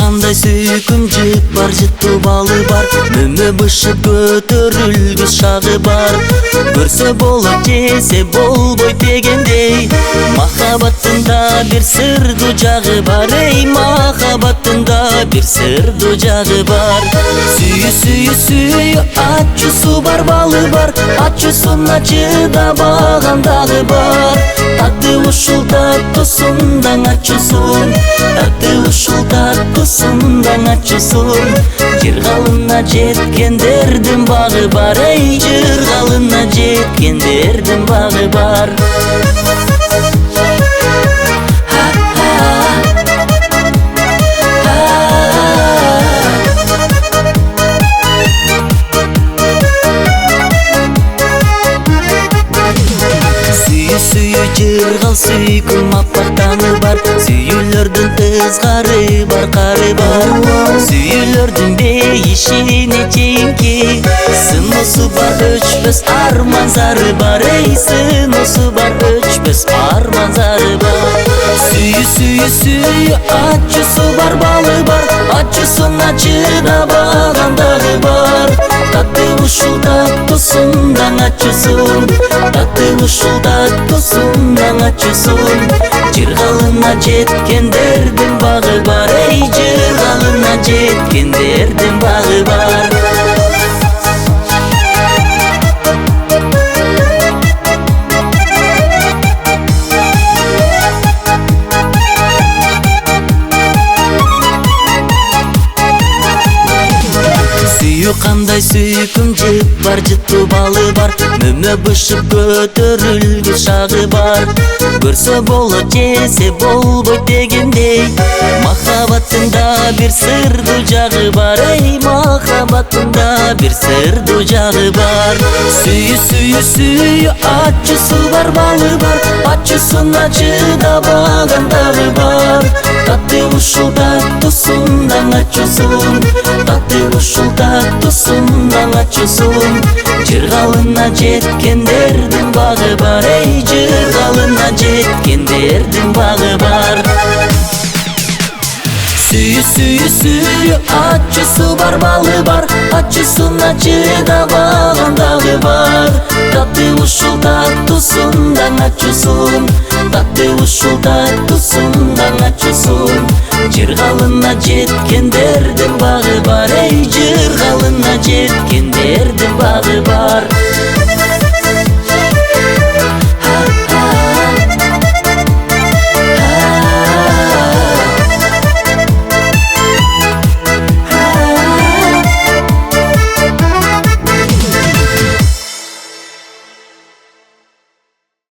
кандай сүйкүм жыт бар, жыттуу балы бар, мөмө бышып көтөрүлгүс шагы бар. Көрсө болот, жесе болбойт дегендей, махаббатында бир сырдуу жагы бар. Эй, махаббатында бир сырдуу жагы бар. Сүйүү сүйүү сүйүү, ачуусу бар, балы бар, ачуусуна чыдабаган дагы бар. Таттуу ушул таттуусундан ачуусун, таттуу ушул таттуусундан ачуусун. Жыргалына жеткендердин багы бар, эй, жыргалына жеткендердин багы бар. Сүйүү жыргал сүйкүм аппактаны бар, сүйүүлөрдүн ызгары бар, кары бар. Сүйүүлөрдүн бейишине чейинки сыноосу бар, өчпөс арман зары бар. Эй, сыноосу бар, өчпөс арман зары бар. Сүйүү сүйүү сүйүү, ачуусу бар, балы бар, ачуусуна чыдабаган дагы бар. Таттуу ушул таттуусундан ачуусун, таттуу ушул таттуусундан ачуусун. Жыргалына жеткендердин багы бар, эй, жыргалына жеткендердин багы бар. Сүйүү кандай сүйкүм жыт бар, жыттуу балы бар, мөмө бышып көтөрүлгүс шагы бар. Көрсө болот, жесе болбойт дегендей, махаббатында бир сырдуу жагы бар. Эй, махаббатында бир сырдуу жагы бар. Сүйүү сүйүү сүйүү, ачуусу бар, балы бар, ачуусуна чыдабаган дагы бар. Таттуу ушул таттуусундан ачуусун, таттуу ушул таттуусундан ачуусун. Жыргалына жеткендердин багы бар, эй, жыргалына жеткендердин багы бар. Сүйүү сүйүү сүйүү, ачуусу бар, балы бар, ачуусуна чыдабаган дагы бар. Таттуу ушул таттуусундан ачуусун, таттуу ушул таттуусундан ачуусун. Жыргалына жеткендердин багы бар, эй, жыргалына жеткендердин багы бар.